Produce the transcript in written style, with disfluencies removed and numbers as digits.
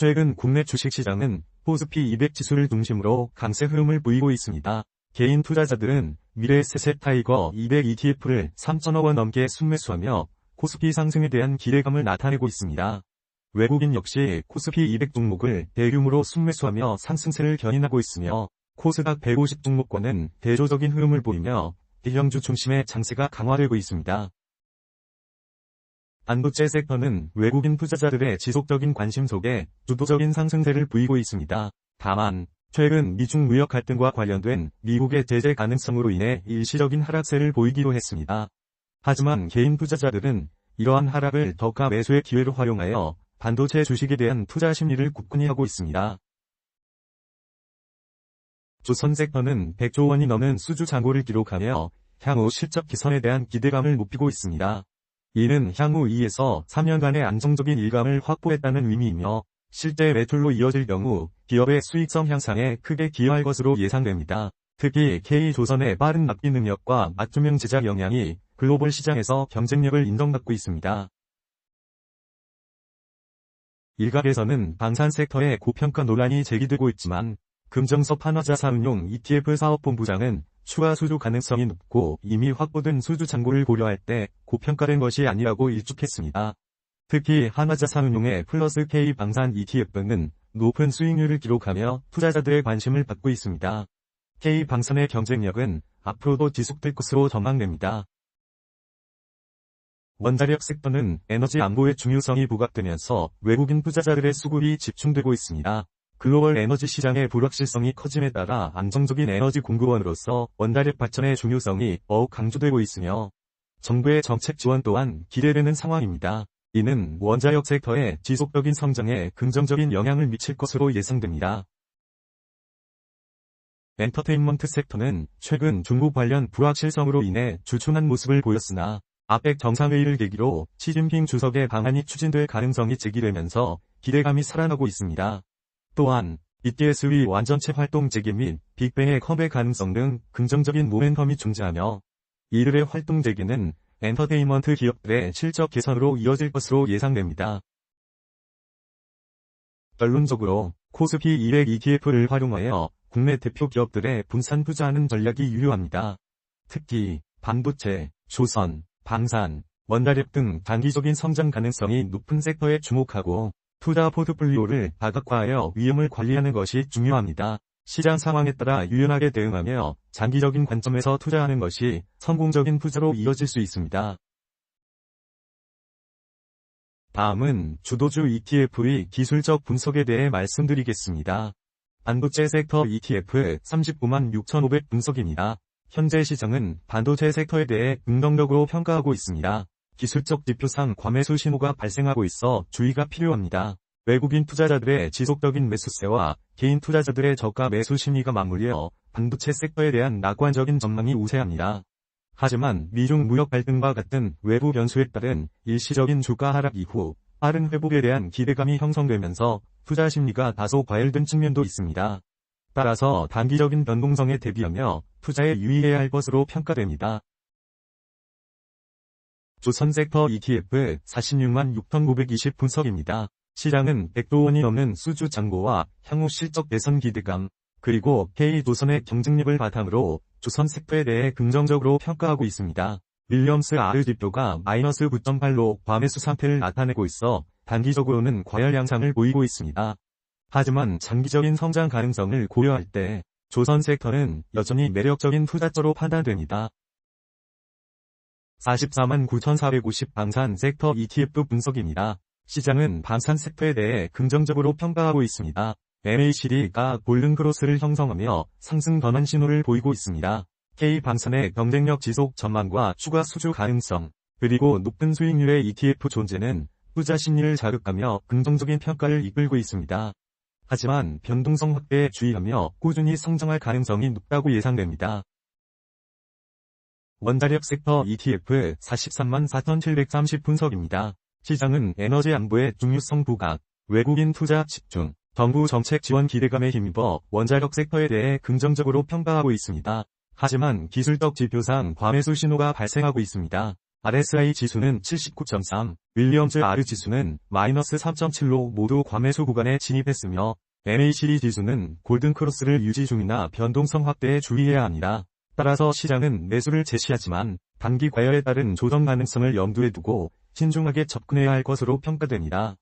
최근 국내 주식시장은 코스피 200 지수를 중심으로 강세 흐름을 보이고 있습니다. 개인 투자자들은 미래에셋 타이거 200 ETF를 3천억 원 넘게 순매수하며 코스피 상승에 대한 기대감을 나타내고 있습니다. 외국인 역시 코스피 200 종목을 대규모로 순매수하며 상승세를 견인하고 있으며 코스닥 150 종목과는 대조적인 흐름을 보이며 대형주 중심의 장세가 강화되고 있습니다. 반도체 섹터는 외국인 투자자들의 지속적인 관심 속에 주도적인 상승세를 보이고 있습니다. 다만 최근 미중 무역 갈등과 관련된 미국의 제재 가능성으로 인해 일시적인 하락세를 보이기도 했습니다. 하지만 개인 투자자들은 이러한 하락을 저가 매수의 기회로 활용하여 반도체 주식에 대한 투자 심리를 굳건히 하고 있습니다. 조선 섹터는 100조 원이 넘는 수주 잔고를 기록하며 향후 실적 개선에 대한 기대감을 높이고 있습니다. 이는 향후 2에서 3년간의 안정적인 일감을 확보했다는 의미이며 실제 매출로 이어질 경우 기업의 수익성 향상에 크게 기여할 것으로 예상됩니다. 특히 K조선의 빠른 납기 능력과 맞춤형 제작 역량이 글로벌 시장에서 경쟁력을 인정받고 있습니다. 일각에서는 방산 섹터의 고평가 논란이 제기되고 있지만 금정섭 한화자산운용 ETF 사업본부장은 추가 수주 가능성이 높고 이미 확보된 수주 잔고를 고려할 때 고평가된 것이 아니라고 일축했습니다. 특히 한화자산운용의 플러스 K 방산 ETF는 높은 수익률을 기록하며 투자자들의 관심을 받고 있습니다. K 방산의 경쟁력은 앞으로도 지속될 것으로 전망됩니다. 원자력 섹터는 에너지 안보의 중요성이 부각되면서 외국인 투자자들의 수급이 집중되고 있습니다. 글로벌 에너지 시장의 불확실성이 커짐에 따라 안정적인 에너지 공급원으로서 원자력 발전의 중요성이 더욱 강조되고 있으며 정부의 정책 지원 또한 기대되는 상황입니다. 이는 원자력 섹터의 지속적인 성장에 긍정적인 영향을 미칠 것으로 예상됩니다. 엔터테인먼트 섹터는 최근 중국 관련 불확실성으로 인해 주춤한 모습을 보였으나 아펙 정상회의를 계기로 시진핑 주석의 방안이 추진될 가능성이 제기되면서 기대감이 살아나고 있습니다. 또한 BTS의 완전체 활동 재개 및 빅뱅의 컴백 가능성 등 긍정적인 모멘텀이 존재하며 이들의 활동 재개는 엔터테인먼트 기업들의 실적 개선으로 이어질 것으로 예상됩니다. 결론적으로 코스피 200 ETF를 활용하여 국내 대표 기업들의 분산 투자하는 전략이 유효합니다. 특히 반도체, 조선, 방산, 원자력 등 단기적인 성장 가능성이 높은 섹터에 주목하고 투자 포트폴리오를 다각화하여 위험을 관리하는 것이 중요합니다. 시장 상황에 따라 유연하게 대응하며 장기적인 관점에서 투자하는 것이 성공적인 투자로 이어질 수 있습니다. 다음은 주도주 ETF의 기술적 분석에 대해 말씀드리겠습니다. 반도체 섹터 ETF 39만 6,500 분석입니다. 현재 시장은 반도체 섹터에 대해 긍정적으로 평가하고 있습니다. 기술적 지표상 과매수 신호가 발생하고 있어 주의가 필요합니다. 외국인 투자자들의 지속적인 매수세와 개인 투자자들의 저가 매수 심리가 맞물려 반도체 섹터에 대한 낙관적인 전망이 우세합니다. 하지만 미중 무역 갈등과 같은 외부 변수에 따른 일시적인 주가 하락 이후 빠른 회복에 대한 기대감이 형성되면서 투자 심리가 다소 과열된 측면도 있습니다. 따라서 단기적인 변동성에 대비하며 투자에 유의해야 할 것으로 평가됩니다. 조선 섹터 ETF 46만 6,920 분석입니다. 시장은 100조 원이 넘는 수주 잔고와 향후 실적 개선 기대감, 그리고 K조선의 경쟁력을 바탕으로 조선 섹터에 대해 긍정적으로 평가하고 있습니다. 윌리엄스 R 지표가 마이너스 9.8로 과매수 상태를 나타내고 있어 단기적으로는 과열 양상을 보이고 있습니다. 하지만 장기적인 성장 가능성을 고려할 때 조선 섹터는 여전히 매력적인 투자처로 판단됩니다. 44만 9,450 방산 섹터 ETF 분석입니다. 시장은 방산 섹터에 대해 긍정적으로 평가하고 있습니다. MACD가 골든 크로스를 형성하며 상승 전환 신호를 보이고 있습니다. K방산의 경쟁력 지속 전망과 추가 수주 가능성, 그리고 높은 수익률의 ETF 존재는 투자 심리를 자극하며 긍정적인 평가를 이끌고 있습니다. 하지만 변동성 확대에 주의하며 꾸준히 성장할 가능성이 높다고 예상됩니다. 원자력 섹터 ETF 43만 4,730 분석입니다. 시장은 에너지 안보의 중요성 부각, 외국인 투자 집중, 정부 정책 지원 기대감에 힘입어 원자력 섹터에 대해 긍정적으로 평가하고 있습니다. 하지만 기술적 지표상 과매수 신호가 발생하고 있습니다. RSI 지수는 79.3, 윌리엄즈 R 지수는 마이너스 3.7로 모두 과매수 구간에 진입했으며 MACD 지수는 골든크로스를 유지 중이나 변동성 확대에 주의해야 합니다. 따라서 시장은 매수를 제시하지만 단기 과열에 따른 조정 가능성을 염두에 두고 신중하게 접근해야 할 것으로 평가됩니다.